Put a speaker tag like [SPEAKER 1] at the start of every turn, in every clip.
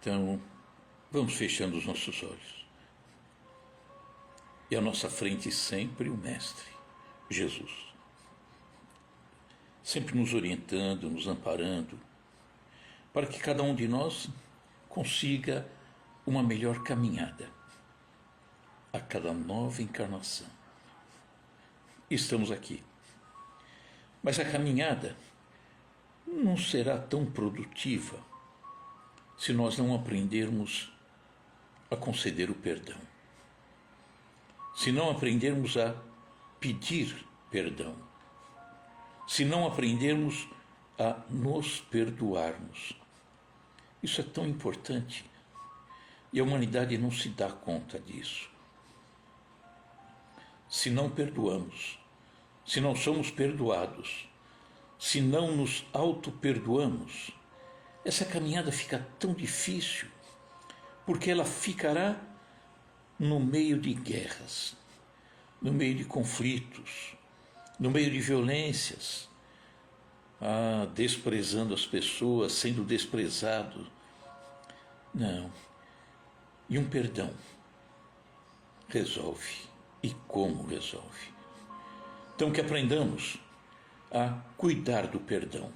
[SPEAKER 1] Então, vamos fechando os nossos olhos. E à nossa frente sempre o Mestre, Jesus. Sempre nos orientando, nos amparando, para que cada um de nós consiga uma melhor caminhada a cada nova encarnação. Estamos aqui. Mas a caminhada não será tão produtiva se nós não aprendermos a conceder o perdão. Se não aprendermos a pedir perdão. Se não aprendermos a nos perdoarmos. Isso é tão importante e a humanidade não se dá conta disso. Se não perdoamos, se não somos perdoados, se não nos auto-perdoamos, essa caminhada fica tão difícil, porque ela ficará no meio de guerras, no meio de conflitos, no meio de violências, desprezando as pessoas, sendo desprezado. Não. E um perdão resolve. E como resolve? Então que aprendamos a cuidar do perdão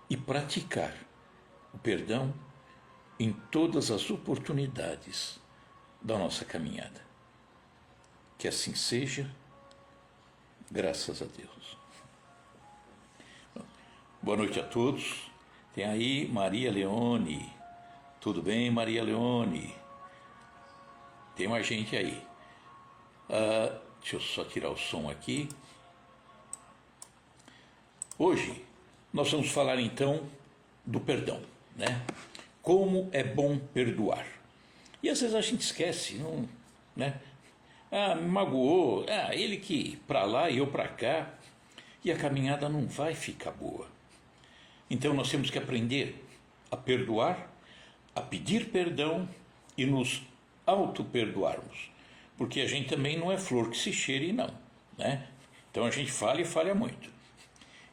[SPEAKER 1] e praticar o perdão em todas as oportunidades da nossa caminhada. Que assim seja, graças a Deus. Boa noite a todos. Tem aí Maria Leone. Tudo bem, Maria Leone? Tem mais gente aí. Deixa eu só tirar o som aqui. Hoje nós vamos falar então do perdão, né? Como é bom perdoar. E às vezes a gente esquece, não, né? Me magoou, ele que para lá e eu para cá, e a caminhada não vai ficar boa. Então nós temos que aprender a perdoar, a pedir perdão e nos auto-perdoarmos. Porque a gente também não é flor que se cheire, não, né? Então a gente falha e falha muito.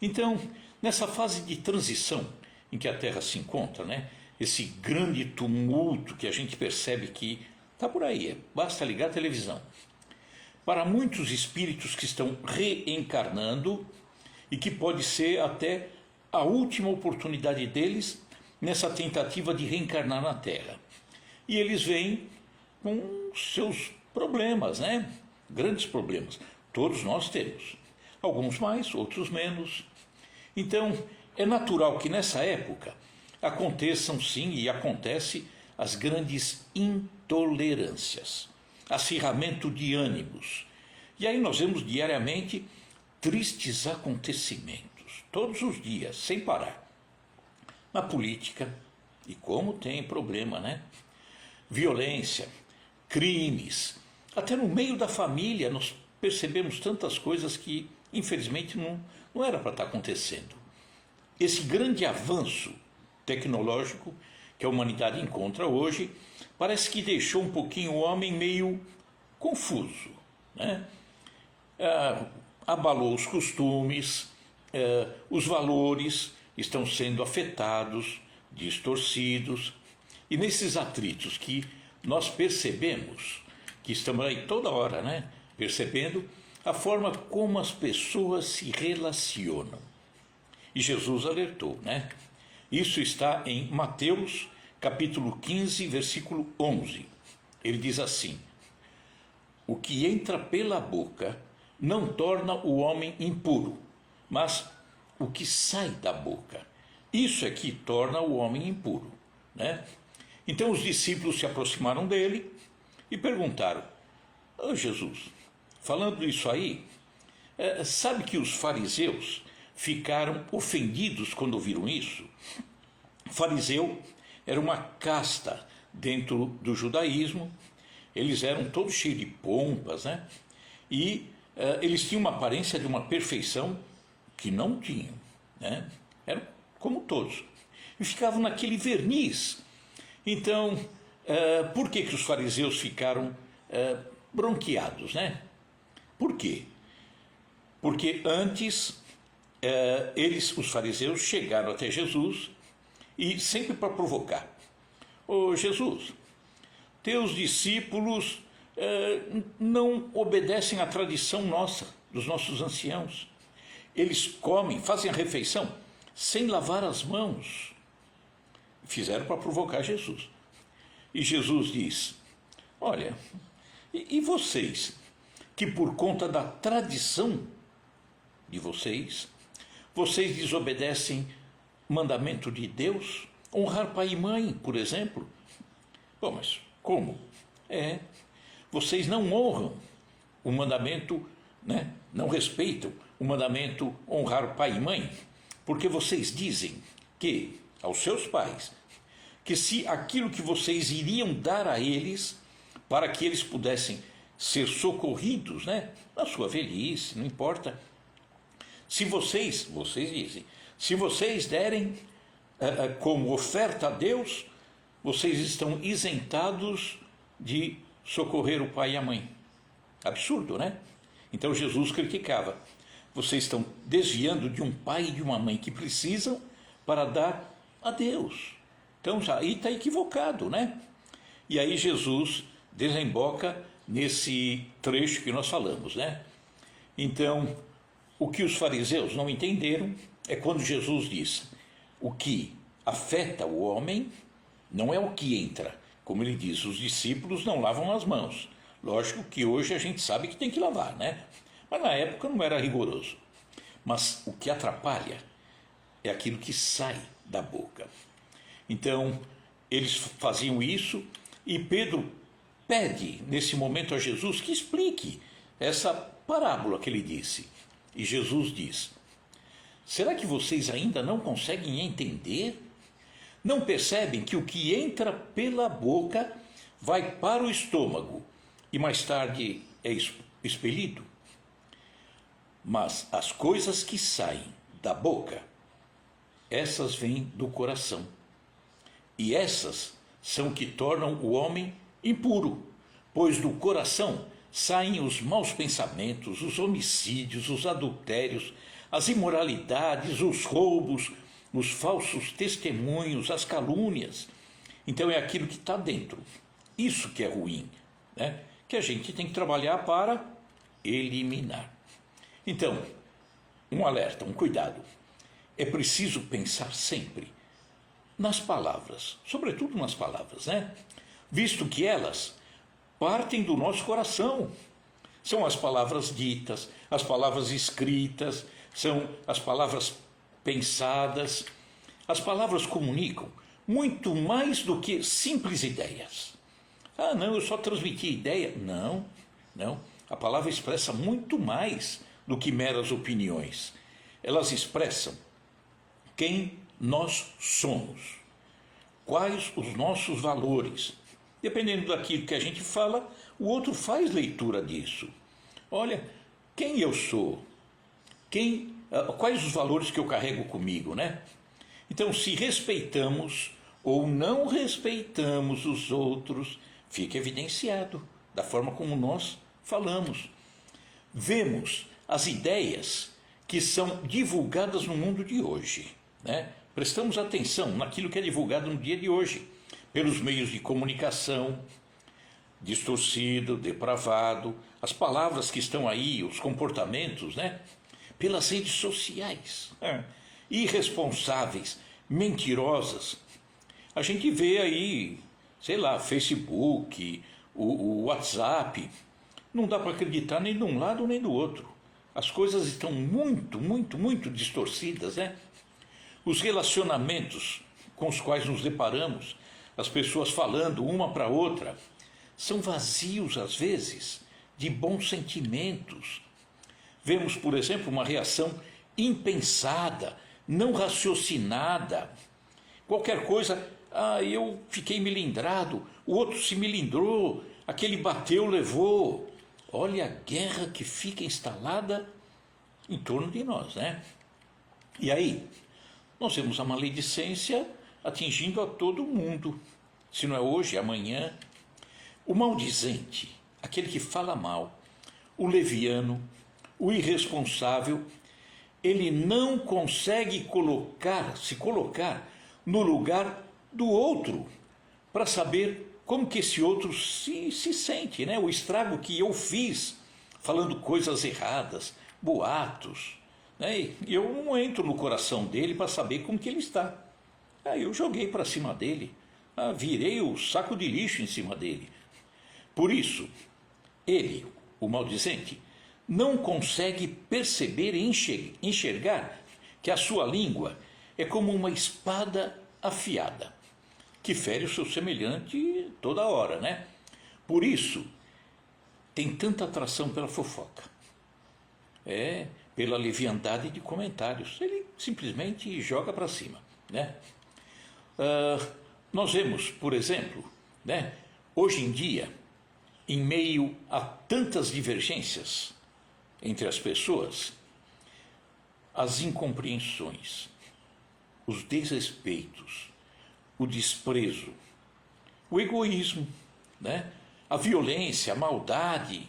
[SPEAKER 1] Então, nessa fase de transição em que a Terra se encontra, né? Esse grande tumulto que a gente percebe que está por aí, basta ligar a televisão. Para muitos espíritos que estão reencarnando e que pode ser até a última oportunidade deles nessa tentativa de reencarnar na Terra. E eles vêm com seus problemas, né? Grandes problemas. Todos nós temos. Alguns mais, outros menos. Então, é natural que nessa época aconteçam sim, e acontece, as grandes intolerâncias, acirramento de ânimos. E aí nós vemos diariamente tristes acontecimentos, todos os dias, sem parar. Na política, e como tem problema, né? Violência, crimes, até no meio da família nós percebemos tantas coisas que, infelizmente, não era para estar acontecendo. Esse grande avanço tecnológico que a humanidade encontra hoje parece que deixou um pouquinho o homem meio confuso, né? Abalou os costumes, os valores estão sendo afetados, distorcidos, e nesses atritos que nós percebemos, que estamos aí toda hora, né, percebendo a forma como as pessoas se relacionam. E Jesus alertou, né? Isso está em Mateus, capítulo 15, versículo 11. Ele diz assim: o que entra pela boca não torna o homem impuro, mas o que sai da boca, isso é que torna o homem impuro, né? Então os discípulos se aproximaram dele e perguntaram: Jesus, falando isso aí, sabe que os fariseus ficaram ofendidos quando ouviram isso? Fariseu era uma casta dentro do judaísmo, eles eram todos cheios de pompas, né? E eles tinham uma aparência de uma perfeição que não tinham, né? Eram como todos, e ficavam naquele verniz. Então, por que os fariseus ficaram bronqueados, né? Por quê? Porque antes os fariseus chegaram até Jesus, e sempre para provocar. ô Jesus, teus discípulos não obedecem à tradição nossa, dos nossos anciãos. Eles comem, fazem a refeição sem lavar as mãos. Fizeram para provocar Jesus. E Jesus diz, olha, e vocês, que por conta da tradição de vocês desobedecem mandamento de Deus? Honrar pai e mãe, por exemplo. Bom, mas como? Vocês não honram o mandamento, né? Não respeitam o mandamento honrar pai e mãe, porque vocês dizem que, aos seus pais, que se aquilo que vocês iriam dar a eles, para que eles pudessem ser socorridos, né? Na sua velhice, não importa. Se vocês dizem, se vocês derem como oferta a Deus, vocês estão isentados de socorrer o pai e a mãe. Absurdo, né? Então Jesus criticava. Vocês estão desviando de um pai e de uma mãe que precisam para dar a Deus. Então aí está equivocado, né? E aí Jesus desemboca nesse trecho que nós falamos, né? Então, o que os fariseus não entenderam é quando Jesus diz: o que afeta o homem não é o que entra. Como ele diz, os discípulos não lavam as mãos. Lógico que hoje a gente sabe que tem que lavar, né? Mas na época não era rigoroso. Mas o que atrapalha é aquilo que sai da boca. Então, eles faziam isso e Pedro pede nesse momento a Jesus que explique essa parábola que ele disse. E Jesus diz: será que vocês ainda não conseguem entender? Não percebem que o que entra pela boca vai para o estômago e mais tarde é expelido? Mas as coisas que saem da boca, essas vêm do coração. E essas são que tornam o homem impuro, pois do coração saem os maus pensamentos, os homicídios, os adultérios, as imoralidades, os roubos, os falsos testemunhos, as calúnias. Então é aquilo que está dentro. Isso que é ruim, né? Que a gente tem que trabalhar para eliminar. Então, um alerta, um cuidado. É preciso pensar sempre nas palavras, sobretudo nas palavras, né? Visto que elas partem do nosso coração. São as palavras ditas, as palavras escritas, são as palavras pensadas. As palavras comunicam muito mais do que simples ideias. Ah, não, eu só transmiti ideia. Não. A palavra expressa muito mais do que meras opiniões. Elas expressam quem nós somos, quais os nossos valores. Dependendo daquilo que a gente fala, o outro faz leitura disso. Olha, quem eu sou? Quais os valores que eu carrego comigo, né? Então, se respeitamos ou não respeitamos os outros, fica evidenciado da forma como nós falamos. Vemos as ideias que são divulgadas no mundo de hoje, né? Prestamos atenção naquilo que é divulgado no dia de hoje, pelos meios de comunicação, distorcido, depravado, as palavras que estão aí, os comportamentos, né? Pelas redes sociais, irresponsáveis, mentirosas. A gente vê aí, sei lá, Facebook, o WhatsApp, não dá para acreditar nem de um lado nem do outro. As coisas estão muito distorcidas, né? Os relacionamentos com os quais nos deparamos, as pessoas falando uma para outra, são vazios às vezes de bons sentimentos. Vemos, por exemplo, uma reação impensada, não raciocinada. Qualquer coisa, eu fiquei melindrado, o outro se melindrou, aquele bateu, levou. Olha a guerra que fica instalada em torno de nós, né? E aí, nós vemos a maledicência atingindo a todo mundo. Se não é hoje, é amanhã. O maldizente, aquele que fala mal, o leviano, o irresponsável, ele não consegue se colocar no lugar do outro para saber como que esse outro se sente, né? O estrago que eu fiz falando coisas erradas, boatos, né? E eu não entro no coração dele para saber como que ele está. Aí eu joguei para cima dele, virei o saco de lixo em cima dele. Por isso, ele, o maldizente, não consegue perceber e enxergar que a sua língua é como uma espada afiada, que fere o seu semelhante toda hora, né? Por isso, tem tanta atração pela fofoca, pela leviandade de comentários. Ele simplesmente joga para cima, né? Nós vemos, por exemplo, né, hoje em dia, em meio a tantas divergências entre as pessoas, as incompreensões, os desrespeitos, o desprezo, o egoísmo, né? A violência, a maldade,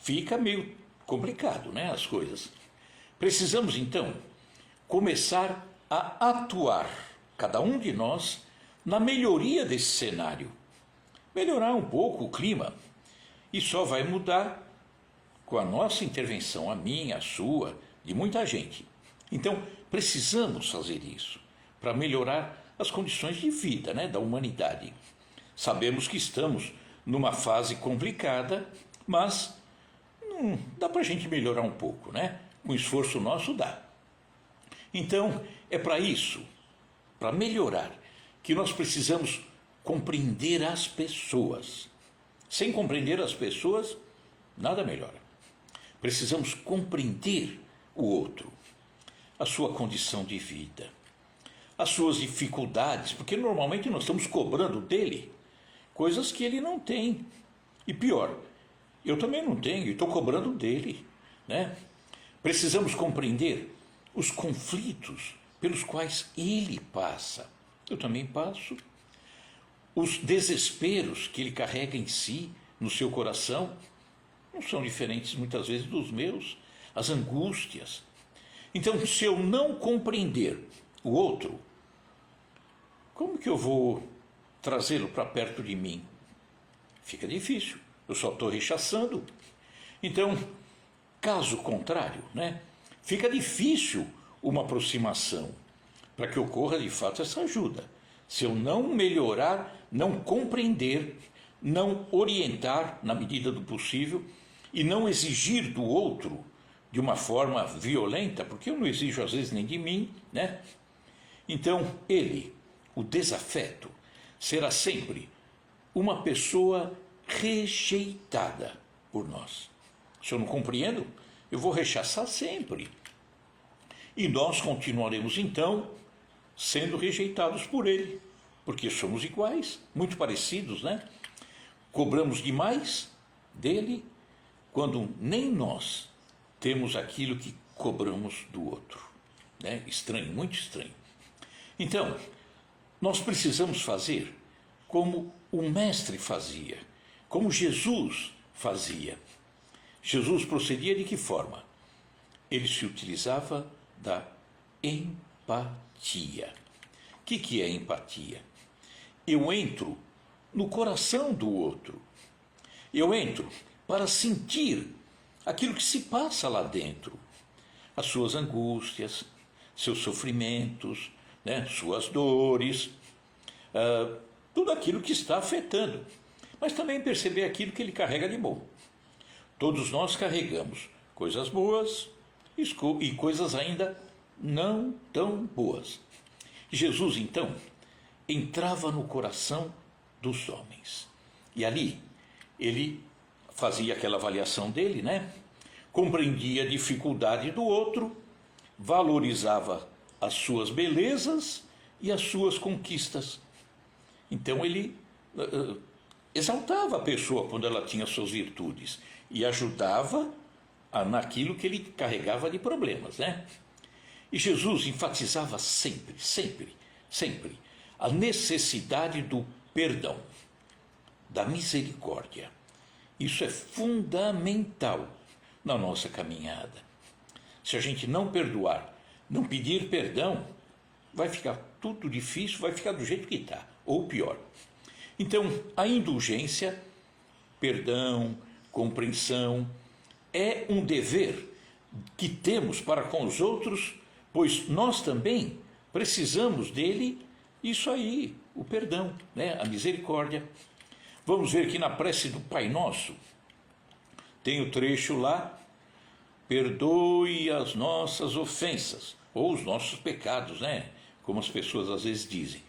[SPEAKER 1] fica meio complicado, né, as coisas. Precisamos, então, começar a atuar, cada um de nós, na melhoria desse cenário. Melhorar um pouco o clima. E só vai mudar com a nossa intervenção, a minha, a sua, de muita gente. Então, precisamos fazer isso para melhorar as condições de vida, né, da humanidade. Sabemos que estamos numa fase complicada, mas dá para a gente melhorar um pouco, né? Com esforço nosso dá. Então, é para isso, para melhorar, que nós precisamos compreender as pessoas. Sem compreender as pessoas, nada melhora. Precisamos compreender o outro, a sua condição de vida, as suas dificuldades, porque normalmente nós estamos cobrando dele coisas que ele não tem. E pior, eu também não tenho e estou cobrando dele, né? Precisamos compreender os conflitos pelos quais ele passa. Eu também passo. Os desesperos que ele carrega em si, no seu coração, não são diferentes muitas vezes dos meus. As angústias. Então, se eu não compreender o outro, como que eu vou trazê-lo para perto de mim? Fica difícil, eu só estou rechaçando. Então, caso contrário, né, fica difícil uma aproximação para que ocorra de fato essa ajuda. Se eu não melhorar, não compreender, não orientar na medida do possível e não exigir do outro de uma forma violenta, porque eu não exijo às vezes nem de mim, né? Então, ele, o desafeto, será sempre uma pessoa rejeitada por nós. Se eu não compreendo, eu vou rechaçar sempre. E nós continuaremos, então, sendo rejeitados por ele, porque somos iguais, muito parecidos, né? Cobramos demais dele, quando nem nós temos aquilo que cobramos do outro, né? Estranho, muito estranho. Então, nós precisamos fazer como o mestre fazia, como Jesus fazia. Jesus procedia de que forma? Ele se utilizava da empatia. O que é empatia? Eu entro no coração do outro. Eu entro para sentir aquilo que se passa lá dentro. As suas angústias, seus sofrimentos, né, suas dores, tudo aquilo que está afetando. Mas também perceber aquilo que ele carrega de bom. Todos nós carregamos coisas boas e coisas ainda não tão boas. Jesus, então, entrava no coração dos homens. E ali, ele fazia aquela avaliação dele, né? Compreendia a dificuldade do outro, valorizava as suas belezas e as suas conquistas. Então ele exaltava a pessoa quando ela tinha suas virtudes e ajudava naquilo que ele carregava de problemas, né? E Jesus enfatizava sempre, sempre, sempre a necessidade do perdão, da misericórdia. Isso é fundamental na nossa caminhada. Se a gente não perdoar, não pedir perdão, vai ficar tudo difícil, vai ficar do jeito que está. ou pior. Então, a indulgência, perdão, compreensão, é um dever que temos para com os outros, pois nós também precisamos dele, isso aí, o perdão, né? A misericórdia. Vamos ver que na prece do Pai Nosso, tem o trecho lá, perdoe as nossas ofensas, ou os nossos pecados, né? Como as pessoas às vezes dizem.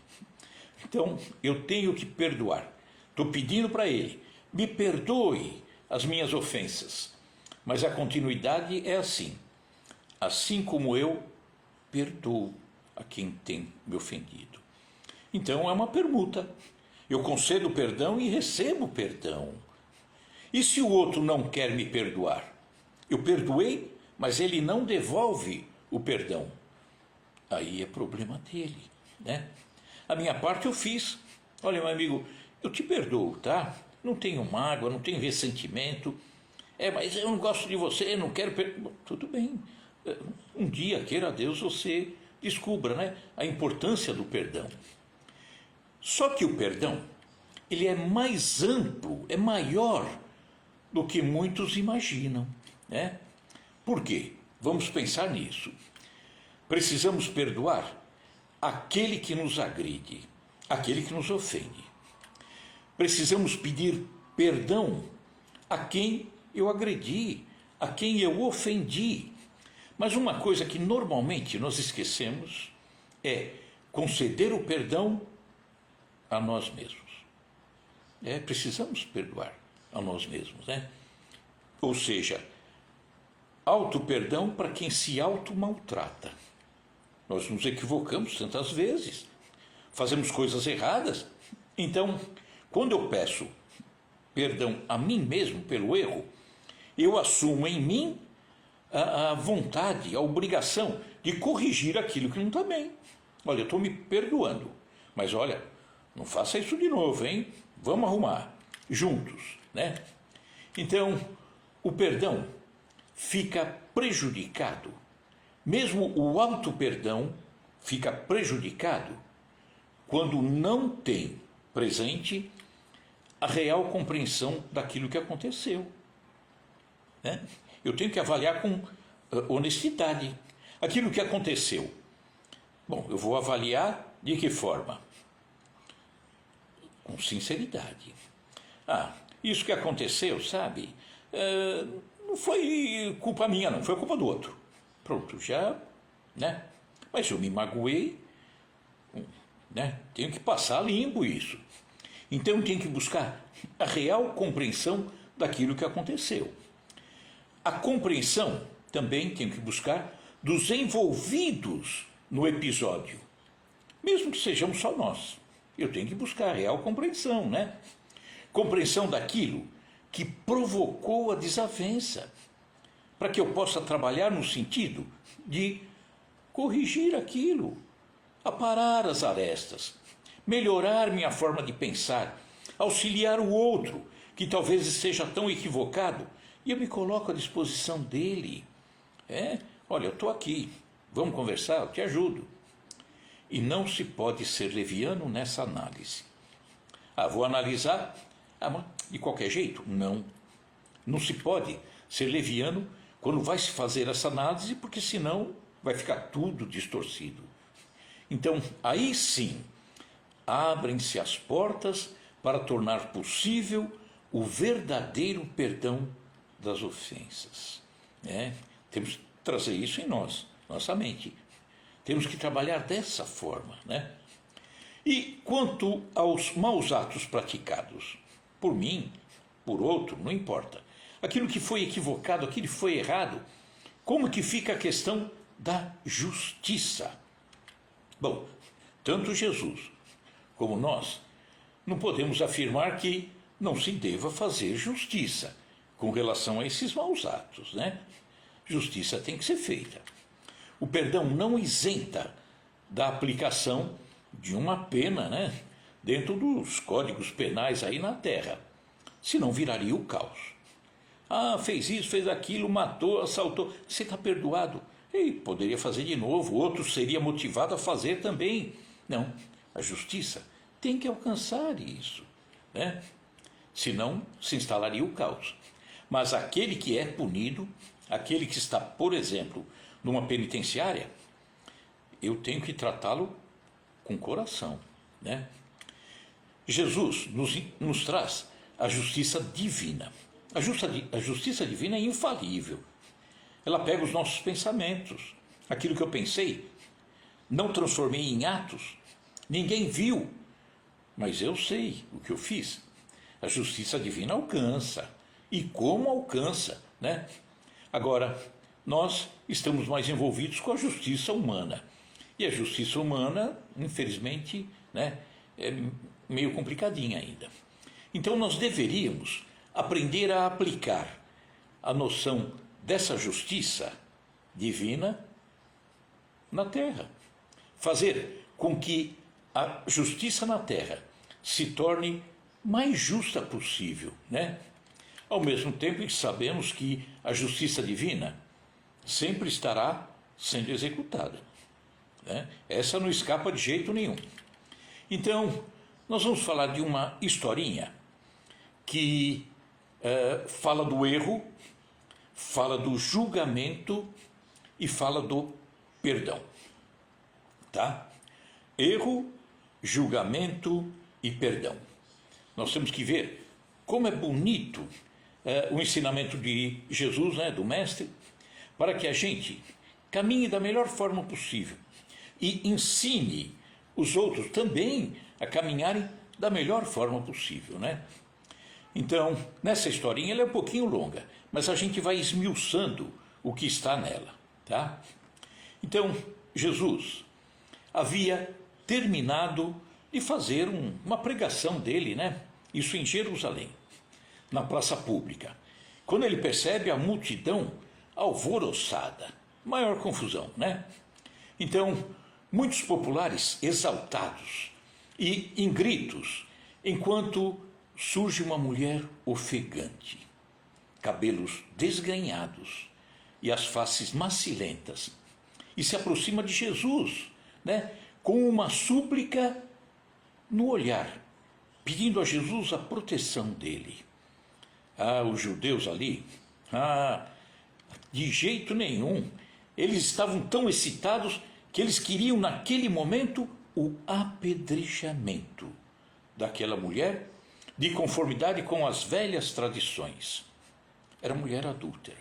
[SPEAKER 1] Então, eu tenho que perdoar. Estou pedindo para ele, me perdoe as minhas ofensas. Mas a continuidade é assim como eu perdoo a quem tem me ofendido. Então, é uma permuta. Eu concedo perdão e recebo perdão. E se o outro não quer me perdoar? Eu perdoei, mas ele não devolve o perdão. Aí é problema dele, né? A minha parte eu fiz. Olha, meu amigo, eu te perdoo, tá? Não tenho mágoa, não tenho ressentimento. Mas eu não gosto de você, não quero... Tudo bem. Um dia, queira Deus, você descubra, né, a importância do perdão. Só que o perdão, ele é mais amplo, é maior do que muitos imaginam, né? Por quê? Vamos pensar nisso. Precisamos perdoar aquele que nos agride, aquele que nos ofende. Precisamos pedir perdão a quem eu agredi, a quem eu ofendi. Mas uma coisa que normalmente nós esquecemos é conceder o perdão a nós mesmos. Precisamos perdoar a nós mesmos, né? Ou seja, auto-perdão para quem se auto-maltrata. Nós nos equivocamos tantas vezes, fazemos coisas erradas. Então, quando eu peço perdão a mim mesmo pelo erro, eu assumo em mim a vontade, a obrigação de corrigir aquilo que não está bem. Olha, eu estou me perdoando, mas olha, não faça isso de novo, hein? Vamos arrumar, juntos, né? Então, o perdão fica prejudicado, mesmo o auto-perdão fica prejudicado quando não tem presente a real compreensão daquilo que aconteceu, né? Eu tenho que avaliar com honestidade aquilo que aconteceu. Bom, eu vou avaliar de que forma? Com sinceridade. Isso que aconteceu, sabe? Não foi culpa minha, não, foi culpa do outro. Pronto, já, né? Mas eu me magoei, né? Tenho que passar limpo isso. Então tenho que buscar a real compreensão daquilo que aconteceu. A compreensão também tenho que buscar dos envolvidos no episódio, mesmo que sejamos só nós. Eu tenho que buscar a real compreensão, né? Compreensão daquilo que provocou a desavença, para que eu possa trabalhar no sentido de corrigir aquilo, aparar as arestas, melhorar minha forma de pensar, auxiliar o outro, que talvez esteja tão equivocado, e eu me coloco à disposição dele. Olha, eu estou aqui, vamos conversar, eu te ajudo. E não se pode ser leviano nessa análise. Vou analisar, mas de qualquer jeito? Não. Não se pode ser leviano quando vai se fazer essa análise, porque senão vai ficar tudo distorcido. Então, aí sim, abrem-se as portas para tornar possível o verdadeiro perdão das ofensas. Temos que trazer isso em nós, nossa mente. Temos que trabalhar dessa forma, né? E quanto aos maus atos praticados, por mim, por outro, não importa. Aquilo que foi equivocado, aquilo que foi errado, como que fica a questão da justiça? Bom, tanto Jesus como nós não podemos afirmar que não se deva fazer justiça com relação a esses maus atos, né? Justiça tem que ser feita. O perdão não isenta da aplicação de uma pena, né, dentro dos códigos penais aí na Terra, senão viraria o caos. Fez isso, fez aquilo, matou, assaltou, você está perdoado. E poderia fazer de novo, outro seria motivado a fazer também. Não, a justiça tem que alcançar isso, né? Senão se instalaria o caos. Mas aquele que é punido, aquele que está, por exemplo, numa penitenciária, eu tenho que tratá-lo com coração, né? Jesus nos traz a justiça divina. A justiça divina é infalível. Ela pega os nossos pensamentos, aquilo que eu pensei, não transformei em atos, ninguém viu, mas eu sei o que eu fiz. A justiça divina alcança. E como alcança, né? Agora, nós estamos mais envolvidos com a justiça humana. E a justiça humana, infelizmente, né, é meio complicadinha ainda. Então nós deveríamos aprender a aplicar a noção dessa justiça divina na terra. Fazer com que a justiça na terra se torne mais justa possível, né? Ao mesmo tempo que sabemos que a justiça divina sempre estará sendo executada, né? Essa não escapa de jeito nenhum. Então, nós vamos falar de uma historinha que fala do erro, fala do julgamento e fala do perdão. Tá? Erro, julgamento e perdão. Nós temos que ver como é bonito o ensinamento de Jesus, né, do Mestre, para que a gente caminhe da melhor forma possível e ensine os outros também a caminharem da melhor forma possível, né? Então, nessa historinha, ela é um pouquinho longa, mas a gente vai esmiuçando o que está nela, tá? Então, Jesus havia terminado de fazer uma pregação dele, né? Isso em Jerusalém, na praça pública. Quando ele percebe a multidão alvoroçada, maior confusão, né? Então, muitos populares exaltados e em gritos, enquanto surge uma mulher ofegante, cabelos desgrenhados e as faces macilentas, e se aproxima de Jesus, né, com uma súplica no olhar, pedindo a Jesus a proteção dele. Os judeus ali, de jeito nenhum, eles estavam tão excitados que eles queriam naquele momento o apedrejamento daquela mulher, de conformidade com as velhas tradições. Era mulher adúltera.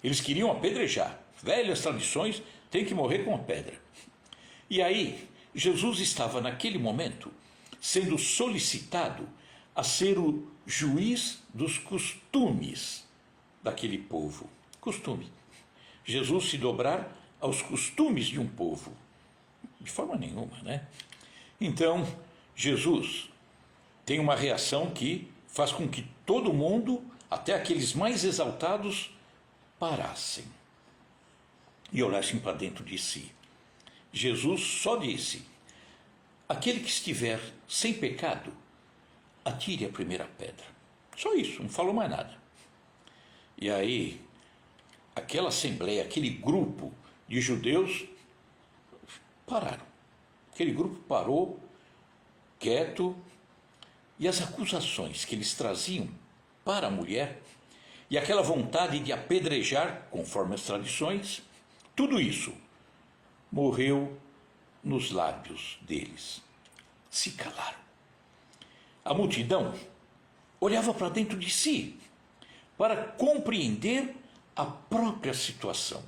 [SPEAKER 1] Eles queriam apedrejar. Velhas tradições, tem que morrer com a pedra. E aí, Jesus estava naquele momento sendo solicitado a ser o juiz dos costumes daquele povo. Costume. Jesus se dobrar aos costumes de um povo. De forma nenhuma, né? Então, Jesus tem uma reação que faz com que todo mundo, até aqueles mais exaltados, parassem e olhassem para dentro de si. Jesus só disse: aquele que estiver sem pecado, atire a primeira pedra. Só isso, não falou mais nada. E aí, aquela assembleia, aquele grupo de judeus pararam. Aquele grupo parou, quieto, e as acusações que eles traziam para a mulher, e aquela vontade de apedrejar, conforme as tradições, tudo isso morreu nos lábios deles. Se calaram. A multidão olhava para dentro de si para compreender a própria situação.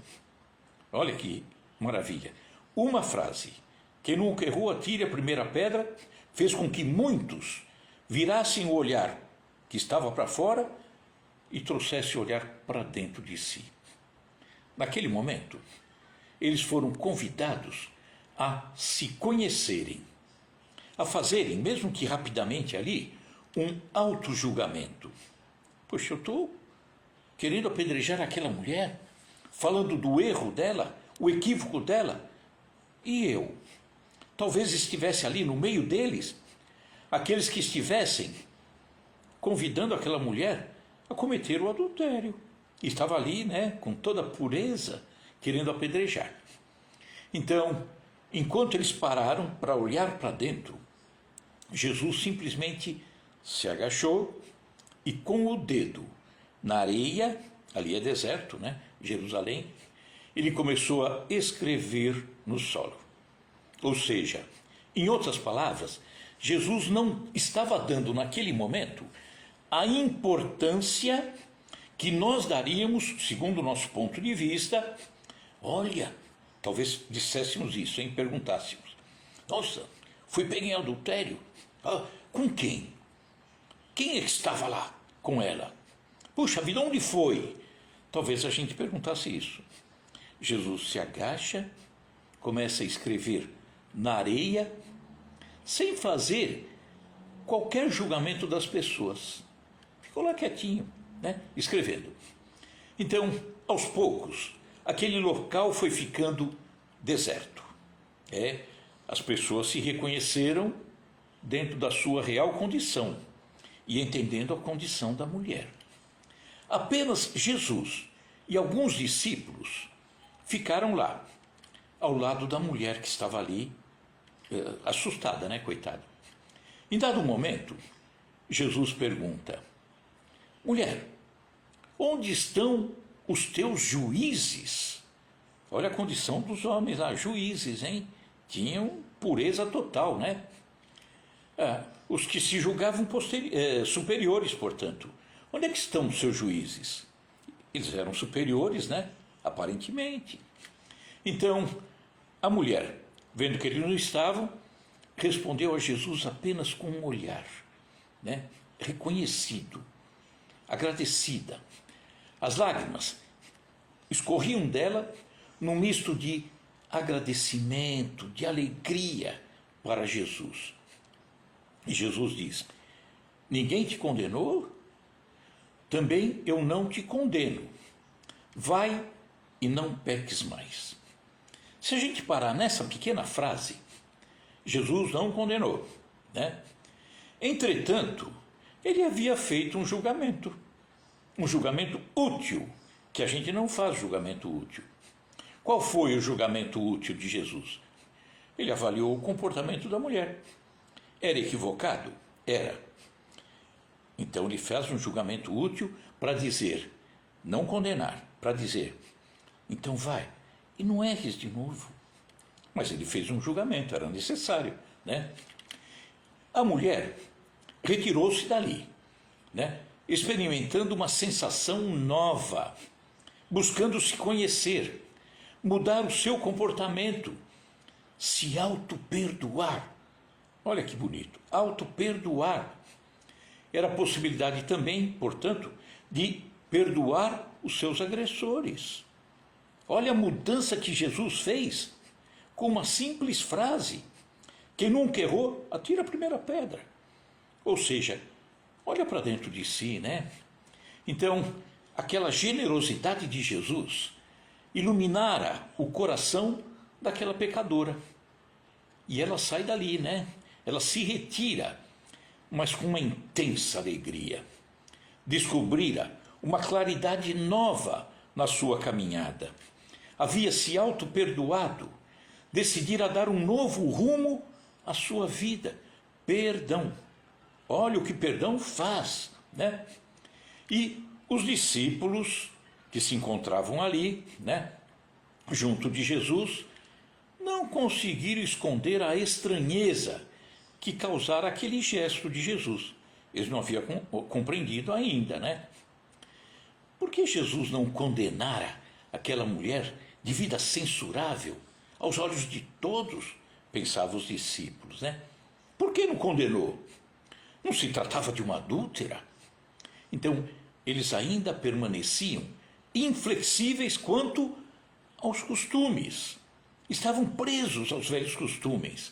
[SPEAKER 1] Olha que maravilha. Uma frase: quem nunca errou, atire a primeira pedra, fez com que muitos virassem o olhar que estava para fora e trouxessem o olhar para dentro de si. Naquele momento, eles foram convidados a se conhecerem, a fazerem, mesmo que rapidamente ali, um autojulgamento. Poxa, eu estou querendo apedrejar aquela mulher, falando do erro dela, o equívoco dela, e eu talvez estivesse ali no meio deles, aqueles que estivessem convidando aquela mulher a cometer o adultério. Estava ali, né, com toda a pureza, querendo apedrejar. Então, enquanto eles pararam para olhar para dentro, Jesus simplesmente se agachou e com o dedo na areia, ali é deserto, né? Jerusalém, ele começou a escrever no solo. Ou seja, em outras palavras, Jesus não estava dando naquele momento a importância que nós daríamos, segundo o nosso ponto de vista. Olha, talvez disséssemos isso, hein? Perguntássemos: nossa, fui pego em adultério? Ah, com quem? Quem é que estava lá com ela? Puxa vida, onde foi? Talvez a gente perguntasse isso. Jesus se agacha, começa a escrever na areia, sem fazer qualquer julgamento das pessoas. Ficou lá quietinho, né? Escrevendo. Então, aos poucos, aquele local foi ficando deserto. As pessoas se reconheceram dentro da sua real condição e entendendo a condição da mulher. Apenas Jesus e alguns discípulos ficaram lá, ao lado da mulher que estava ali, assustada, né, coitada. Em dado momento, Jesus pergunta: mulher, onde estão os teus juízes? Olha a condição dos homens lá, juízes, hein? Tinham pureza total, né? Os que se julgavam superiores, portanto. Onde é que estão os seus juízes? Eles eram superiores, né? Aparentemente. Então, a mulher, vendo que eles não estavam, respondeu a Jesus apenas com um olhar, né? Reconhecido, agradecida. As lágrimas escorriam dela num misto de agradecimento, de alegria para Jesus. E Jesus diz: ninguém te condenou? Também eu não te condeno. Vai e não peques mais. Se a gente parar nessa pequena frase, Jesus não condenou, né? Entretanto, ele havia feito um julgamento útil, que a gente não faz julgamento útil. Qual foi o julgamento útil de Jesus? Ele avaliou o comportamento da mulher. Era equivocado? Era. Então ele faz um julgamento útil para dizer, não condenar, para dizer, então vai e não erres de novo. Mas ele fez um julgamento, era necessário, né? A mulher retirou-se dali, né? Experimentando uma sensação nova, buscando se conhecer, mudar o seu comportamento, se auto-perdoar. Olha que bonito, auto-perdoar. Era a possibilidade também, portanto, de perdoar os seus agressores. Olha a mudança que Jesus fez com uma simples frase: quem nunca errou, atira a primeira pedra. Ou seja, olha para dentro de si, né? Então, aquela generosidade de Jesus iluminara o coração daquela pecadora. E ela sai dali, né? Ela se retira, mas com uma intensa alegria. Descobrira uma claridade nova na sua caminhada. Havia se auto-perdoado, decidira dar um novo rumo à sua vida. Perdão. Olha o que perdão faz, né? E os discípulos que se encontravam ali, né, junto de Jesus, não conseguiram esconder a estranheza que causara aquele gesto de Jesus. Eles não haviam compreendido ainda, né? Por que Jesus não condenara aquela mulher de vida censurável aos olhos de todos? Pensavam os discípulos, né? Por que não condenou? Não se tratava de uma adúltera? Então, eles ainda permaneciam inflexíveis quanto aos costumes. Estavam presos aos velhos costumes,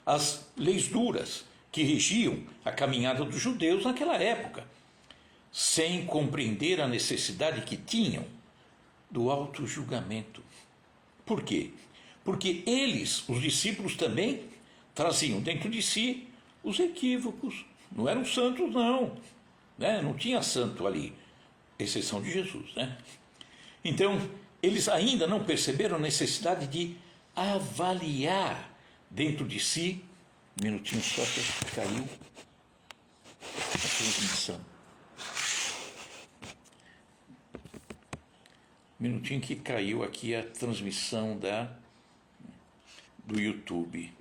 [SPEAKER 1] às leis duras que regiam a caminhada dos judeus naquela época, sem compreender a necessidade que tinham do auto-julgamento. Por quê? Porque eles, os discípulos, também traziam dentro de si os equívocos. Não eram santos, não, né? Não tinha santo ali, exceção de Jesus, né? Então, eles ainda não perceberam a necessidade de avaliar dentro de si, Um minutinho só que caiu a transmissão. Um minutinho que caiu aqui a transmissão do YouTube.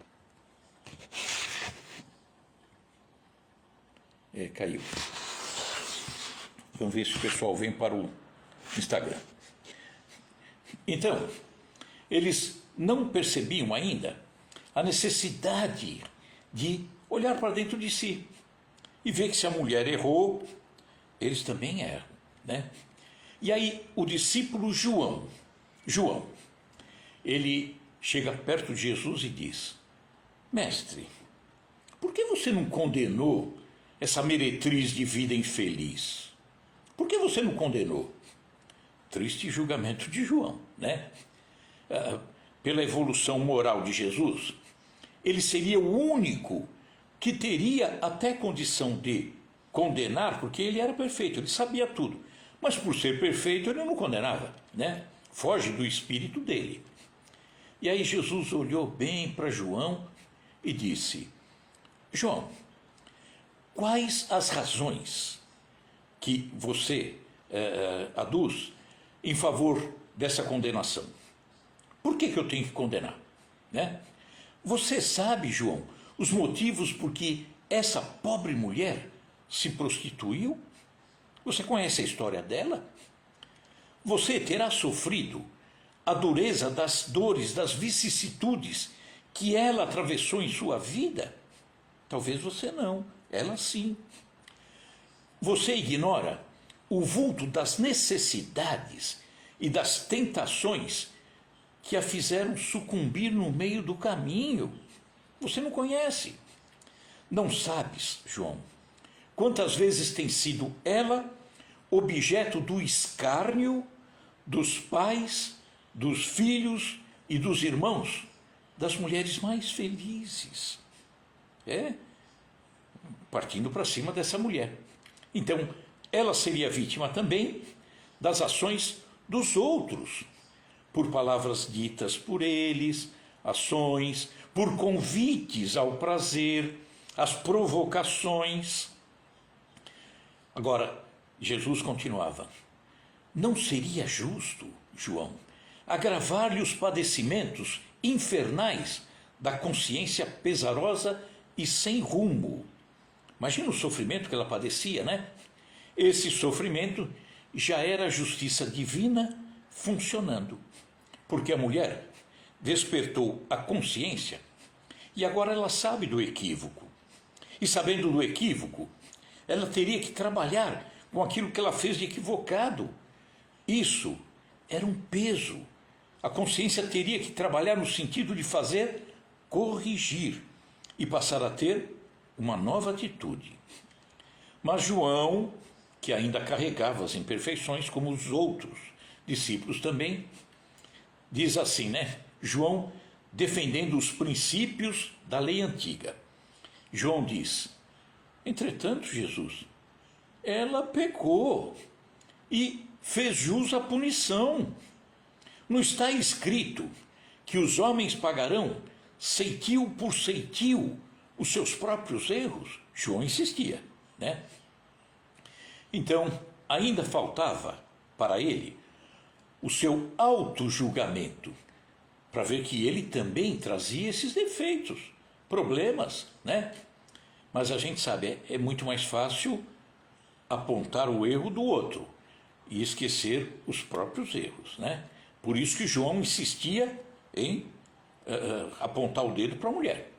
[SPEAKER 1] Caiu. Vamos ver se o pessoal vem para o Instagram. Então, eles não percebiam ainda a necessidade de olhar para dentro de si e ver que se a mulher errou, eles também erram, né? E aí o discípulo João, ele chega perto de Jesus e diz: Mestre, por que você não condenou essa meretriz de vida infeliz? Por que você não condenou? Triste julgamento de João, né? Pela evolução moral de Jesus, ele seria o único que teria até condição de condenar, porque ele era perfeito, ele sabia tudo. Mas por ser perfeito, ele não condenava, né? Foge do espírito dele. E aí Jesus olhou bem para João e disse: João, quais as razões que você aduz em favor dessa condenação? Por que eu tenho que condenar, né? Você sabe, João, os motivos por que essa pobre mulher se prostituiu? Você conhece a história dela? Você terá sofrido a dureza das dores, das vicissitudes que ela atravessou em sua vida? Talvez você não, ela sim. Você ignora o vulto das necessidades e das tentações que a fizeram sucumbir no meio do caminho. Você não conhece. Não sabes, João, quantas vezes tem sido ela objeto do escárnio dos pais, dos filhos e dos irmãos das mulheres mais felizes. Partindo para cima dessa mulher. Então, ela seria vítima também das ações dos outros, por palavras ditas por eles, ações, por convites ao prazer, as provocações. Agora, Jesus continuava: não seria justo, João, agravar-lhe os padecimentos infernais da consciência pesarosa e sem rumo. Imagina o sofrimento que ela padecia, né? Esse sofrimento já era a justiça divina funcionando, porque a mulher despertou a consciência e agora ela sabe do equívoco. E sabendo do equívoco, ela teria que trabalhar com aquilo que ela fez de equivocado. Isso era um peso. A consciência teria que trabalhar no sentido de fazer corrigir e passar a ter uma nova atitude. Mas João, que ainda carregava as imperfeições, como os outros discípulos também, diz assim, né? João defendendo os princípios da lei antiga. João diz: entretanto, Jesus, ela pecou e fez jus à punição. Não está escrito que os homens pagarão ceitil por ceitil os seus próprios erros? João insistia, né? Então, ainda faltava para ele o seu auto-julgamento, para ver que ele também trazia esses defeitos, problemas, né? Mas a gente sabe, é muito mais fácil apontar o erro do outro e esquecer os próprios erros, né? Por isso que João insistia em apontar o dedo para a mulher.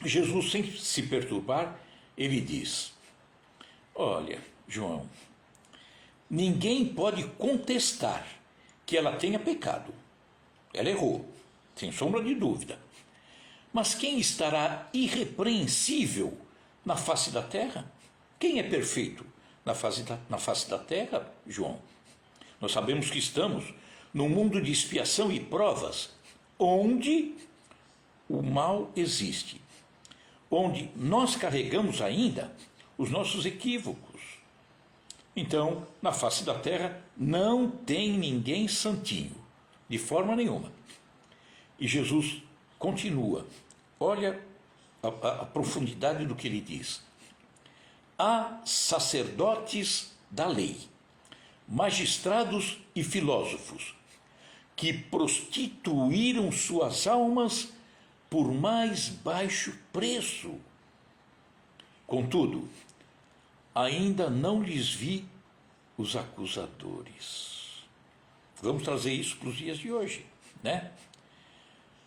[SPEAKER 1] Jesus, sem se perturbar, ele diz: olha, João, ninguém pode contestar que ela tenha pecado. Ela errou, sem sombra de dúvida. Mas quem estará irrepreensível na face da terra? Quem é perfeito na face da terra, João? Nós sabemos que estamos num mundo de expiação e provas, onde o mal existe, onde nós carregamos ainda os nossos equívocos. Então, na face da terra não tem ninguém santinho, de forma nenhuma. E Jesus continua: olha a profundidade do que ele diz. Há sacerdotes da lei, magistrados e filósofos, que prostituíram suas almas por mais baixo preço. Contudo, ainda não lhes vi os acusadores. Vamos trazer isso para os dias de hoje, né?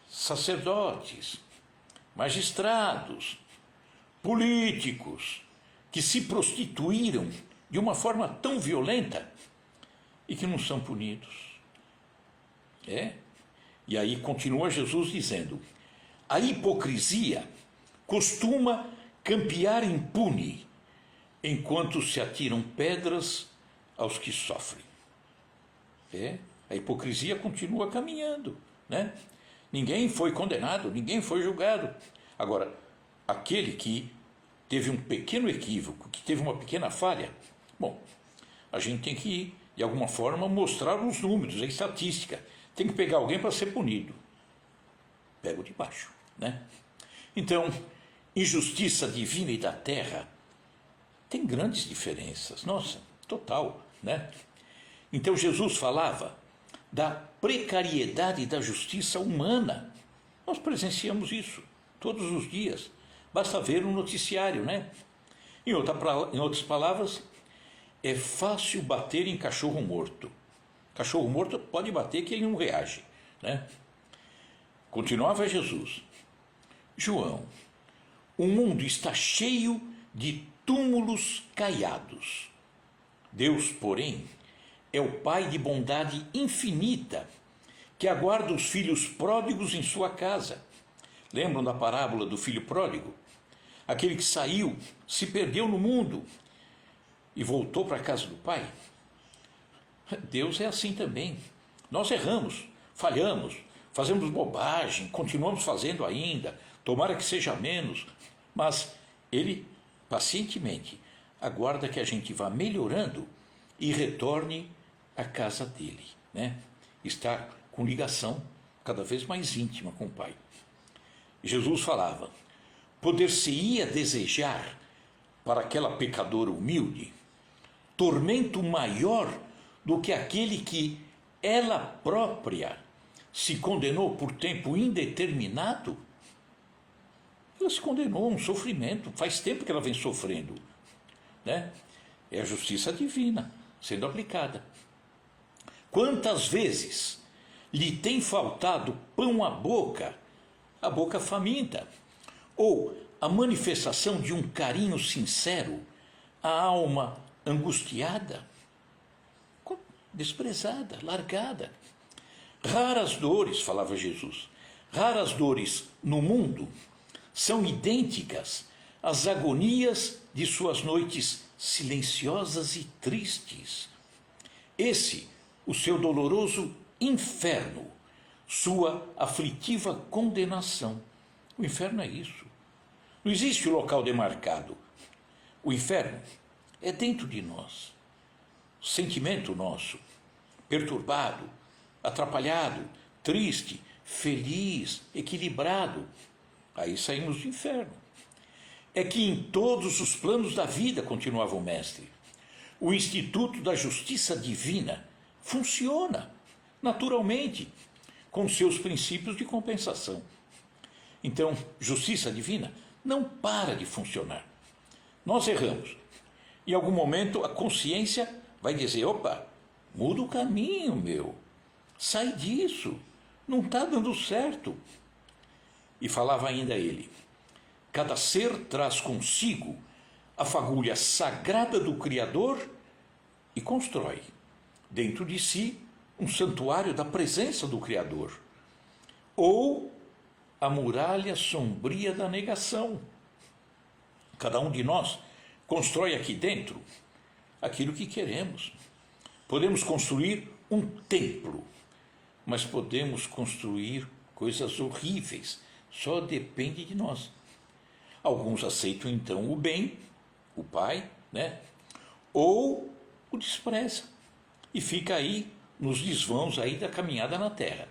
[SPEAKER 1] Sacerdotes, magistrados, políticos, que se prostituíram de uma forma tão violenta e que não são punidos. E aí continua Jesus dizendo: a hipocrisia costuma campear impune, enquanto se atiram pedras aos que sofrem. A hipocrisia continua caminhando, né? Ninguém foi condenado, ninguém foi julgado. Agora, aquele que teve um pequeno equívoco, que teve uma pequena falha, bom, a gente tem que, de alguma forma, mostrar os números, a estatística. Tem que pegar alguém para ser punido. Pego de baixo, né? Então, injustiça divina e da terra tem grandes diferenças. Nossa, total, né? Então Jesus falava da precariedade da justiça humana. Nós presenciamos isso todos os dias. Basta ver um noticiário, né? Em outras palavras, é fácil bater em cachorro morto. Cachorro morto pode bater que ele não reage, né? Continuava Jesus. João, o mundo está cheio de túmulos caiados. Deus, porém, é o Pai de bondade infinita, que aguarda os filhos pródigos em sua casa. Lembram da parábola do filho pródigo? Aquele que saiu, se perdeu no mundo e voltou para a casa do pai. Deus é assim também. Nós erramos, falhamos, fazemos bobagem, continuamos fazendo ainda, tomara que seja menos, mas Ele pacientemente aguarda que a gente vá melhorando e retorne à casa dele, né? Está com ligação cada vez mais íntima com o Pai. Jesus falava: poder-se-ia desejar para aquela pecadora humilde tormento maior do que aquele que ela própria se condenou por tempo indeterminado? Ela se condenou a um sofrimento, faz tempo que ela vem sofrendo, né? É a justiça divina sendo aplicada. Quantas vezes lhe tem faltado pão à boca faminta, ou a manifestação de um carinho sincero, a alma angustiada, desprezada, largada. Raras dores, falava Jesus, raras dores no mundo são idênticas às agonias de suas noites silenciosas e tristes. Esse, o seu doloroso inferno, sua aflitiva condenação. O inferno é isso. Não existe o local demarcado. O inferno é dentro de nós. O sentimento nosso, perturbado, atrapalhado, triste, feliz, equilibrado. Aí saímos do inferno. É que em todos os planos da vida, continuava o mestre, o Instituto da Justiça Divina funciona naturalmente com seus princípios de compensação. Então, justiça divina não para de funcionar. Nós erramos. Em algum momento a consciência vai dizer: opa, muda o caminho, meu. Sai disso. Não está dando certo. E falava ainda ele: cada ser traz consigo a fagulha sagrada do Criador e constrói dentro de si um santuário da presença do Criador, ou a muralha sombria da negação. Cada um de nós constrói aqui dentro aquilo que queremos. Podemos construir um templo, mas podemos construir coisas horríveis. Só depende de nós. Alguns aceitam então o bem, o Pai, né? Ou o despreza e fica aí nos desvãos aí da caminhada na terra.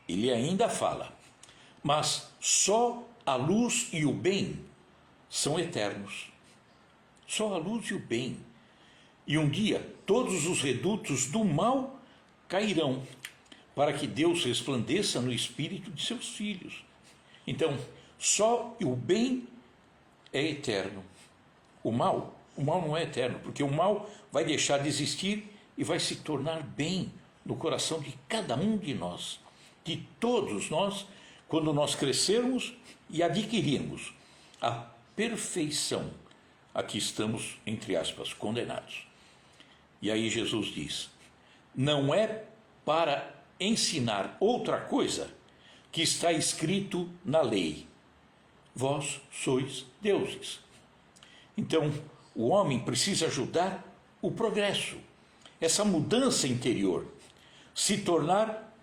[SPEAKER 1] Ele ainda fala: mas só a luz e o bem são eternos. Só a luz e o bem. E um dia todos os redutos do mal cairão, para que Deus resplandeça no espírito de seus filhos. Então, só o bem é eterno. O mal não é eterno, porque o mal vai deixar de existir e vai se tornar bem no coração de cada um de nós, de todos nós, quando nós crescermos e adquirirmos a perfeição a que estamos, entre aspas, condenados. E aí Jesus diz: não é para ensinar outra coisa que está escrito na lei: vós sois deuses. Então, o homem precisa ajudar o progresso, essa mudança interior, se tornar,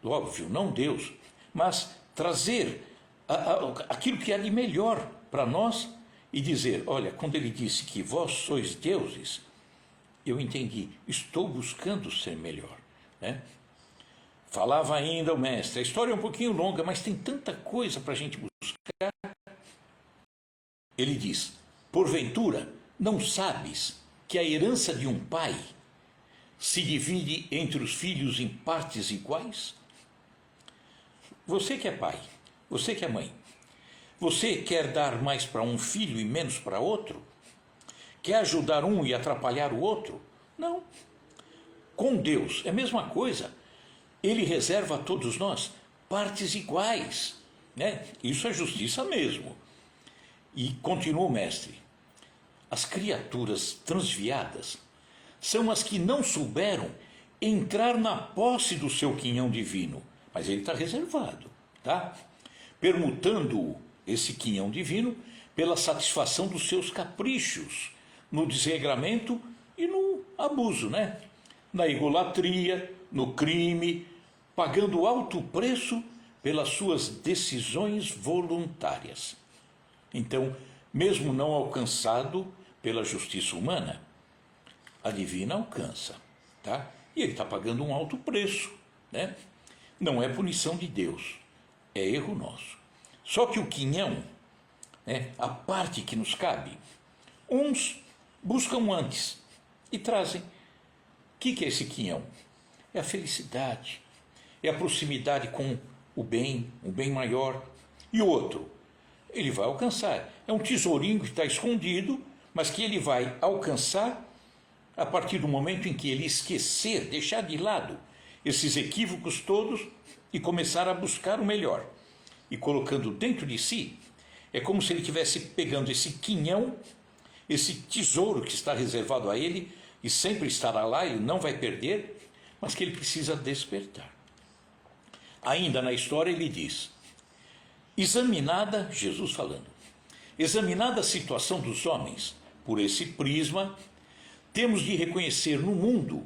[SPEAKER 1] óbvio, não Deus, mas trazer aquilo que há de melhor para nós e dizer: olha, quando ele disse que vós sois deuses, eu entendi, estou buscando ser melhor, né? Falava ainda o mestre, a história é um pouquinho longa, mas tem tanta coisa para a gente buscar. Ele diz: porventura, não sabes que a herança de um pai se divide entre os filhos em partes iguais? Você que é pai, você que é mãe, você quer dar mais para um filho e menos para outro? Quer ajudar um e atrapalhar o outro? Não. Com Deus é a mesma coisa. Ele reserva a todos nós partes iguais, né? Isso é justiça mesmo. E continua o mestre: as criaturas transviadas são as que não souberam entrar na posse do seu quinhão divino, mas ele está reservado, tá? Permutando esse quinhão divino pela satisfação dos seus caprichos, no desregramento e no abuso, né? Na egolatria, no crime, pagando alto preço pelas suas decisões voluntárias. Então, mesmo não alcançado pela justiça humana, a divina alcança, tá? E ele está pagando um alto preço, né? Não é punição de Deus, é erro nosso. Só que o quinhão, né, a parte que nos cabe, uns buscam antes e trazem. O que é esse quinhão? É a felicidade, é a proximidade com o bem maior. E o outro? Ele vai alcançar. É um tesourinho que está escondido, mas que ele vai alcançar a partir do momento em que ele esquecer, deixar de lado esses equívocos todos e começar a buscar o melhor. E colocando dentro de si, é como se ele estivesse pegando esse quinhão, esse tesouro que está reservado a ele e sempre estará lá, ele não vai perder, mas que ele precisa despertar. Ainda na história ele diz: examinada, Jesus falando, examinada a situação dos homens por esse prisma, temos de reconhecer no mundo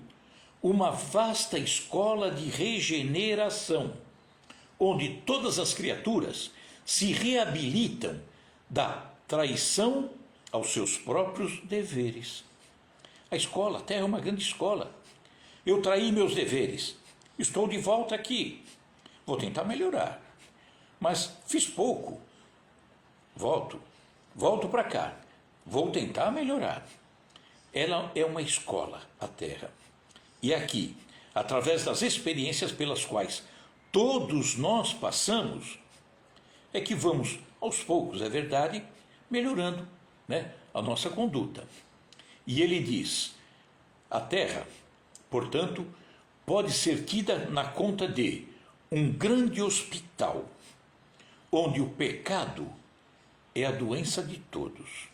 [SPEAKER 1] uma vasta escola de regeneração, onde todas as criaturas se reabilitam da traição aos seus próprios deveres. A escola, a Terra é uma grande escola. Eu traí meus deveres, estou de volta aqui, vou tentar melhorar, mas fiz pouco, volto para cá, vou tentar melhorar. Ela é uma escola, a Terra. E aqui, através das experiências pelas quais todos nós passamos, é que vamos, aos poucos, é verdade, melhorando, né, a nossa conduta. E ele diz: a Terra, portanto, pode ser tida na conta de um grande hospital, onde o pecado é a doença de todos.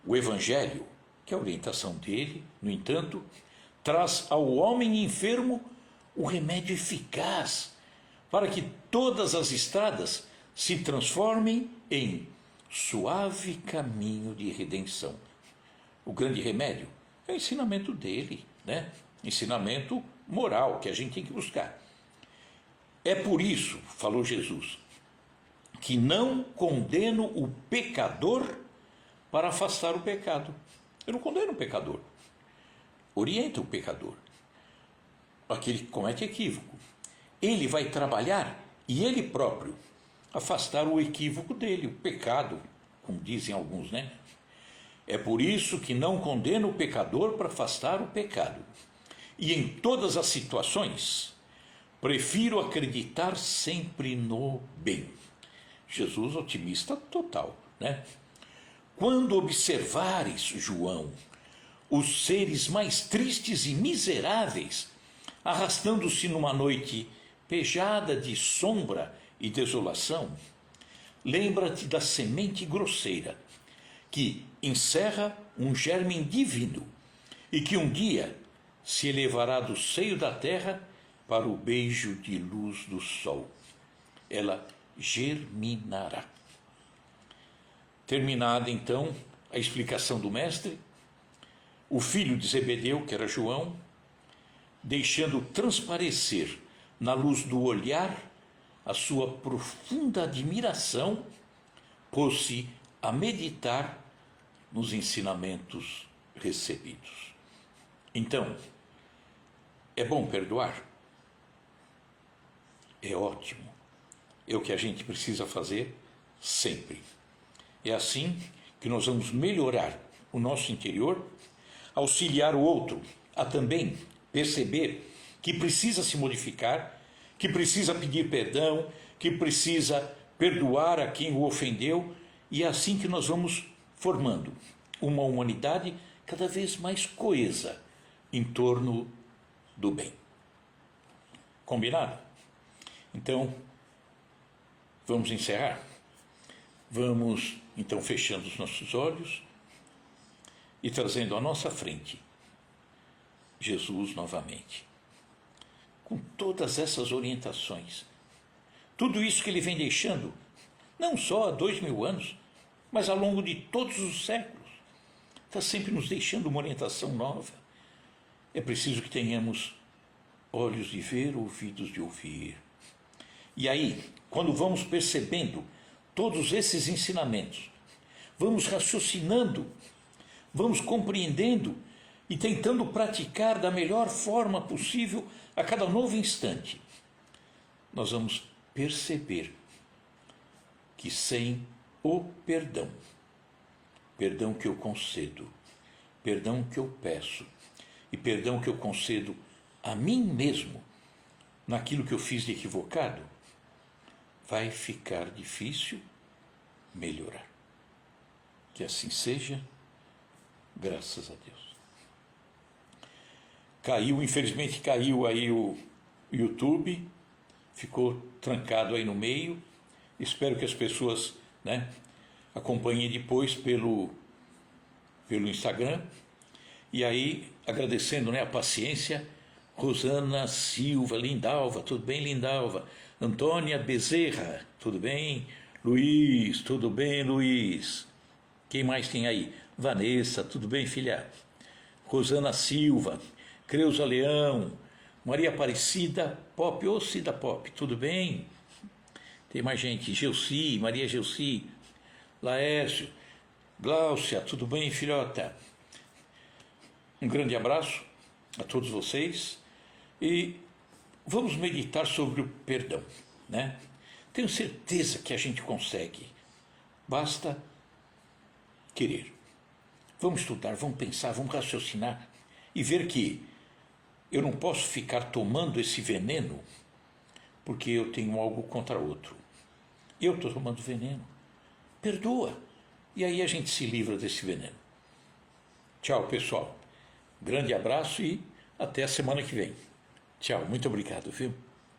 [SPEAKER 1] O Evangelho, que é a orientação dele, no entanto, traz ao homem enfermo o remédio eficaz para que todas as estradas se transformem em suave caminho de redenção. O grande remédio é o ensinamento dele, né? Ensinamento moral que a gente tem que buscar. É por isso, falou Jesus, que não condeno o pecador para afastar o pecado. Eu não condeno o pecador. Orienta o pecador. Aquele que comete equívoco. Ele vai trabalhar e ele próprio afastar o equívoco dele, o pecado, como dizem alguns, né? É por isso que não condeno o pecador para afastar o pecado. E em todas as situações, prefiro acreditar sempre no bem. Jesus, otimista total, né? Quando observares, João, os seres mais tristes e miseráveis, arrastando-se numa noite pejada de sombra e desolação, lembra-te da semente grosseira, que encerra um germe divino e que um dia se elevará do seio da terra para o beijo de luz do sol. Ela germinará. Terminada então a explicação do mestre, o filho de Zebedeu, que era João, deixando transparecer na luz do olhar a sua profunda admiração, pôs-se a meditar nos ensinamentos recebidos. Então, é bom perdoar? É ótimo. É o que a gente precisa fazer sempre. É assim que nós vamos melhorar o nosso interior, auxiliar o outro a também perceber que precisa se modificar, que precisa pedir perdão, que precisa perdoar a quem o ofendeu, e é assim que nós vamos formando uma humanidade cada vez mais coesa em torno do bem. Combinado? Então, vamos encerrar? Vamos, então, fechando os nossos olhos e trazendo à nossa frente Jesus novamente, com todas essas orientações, tudo isso que ele vem deixando, não só há 2000 anos, mas ao longo de todos os séculos, está sempre nos deixando uma orientação nova. É preciso que tenhamos olhos de ver, ouvidos de ouvir. E aí, quando vamos percebendo todos esses ensinamentos, vamos raciocinando, vamos compreendendo e tentando praticar da melhor forma possível a cada novo instante, nós vamos perceber que sem o perdão, perdão que eu concedo, perdão que eu peço e perdão que eu concedo a mim mesmo naquilo que eu fiz de equivocado, vai ficar difícil melhorar. Que assim seja, graças a Deus. Infelizmente caiu aí o YouTube, ficou trancado aí no meio. Espero que as pessoas, né, acompanhem depois pelo Instagram. E aí, agradecendo, né, a paciência, Rosana Silva, Lindalva, tudo bem, Lindalva? Antônia Bezerra, tudo bem? Luiz, tudo bem, Luiz? Quem mais tem aí? Vanessa, tudo bem, filha? Rosana Silva, Creuza Leão, Maria Aparecida Pop, ô Cida Pop, tudo bem? Tem mais gente, Gelsi, Maria Gelsi, Laércio, Gláucia, tudo bem, filhota? Um grande abraço a todos vocês e vamos meditar sobre o perdão, né? Tenho certeza que a gente consegue, basta querer. Vamos estudar, vamos pensar, vamos raciocinar e ver que eu não posso ficar tomando esse veneno porque eu tenho algo contra outro. Eu estou tomando veneno. Perdoa. E aí a gente se livra desse veneno. Tchau, pessoal. Grande abraço e até a semana que vem. Tchau, muito obrigado, viu?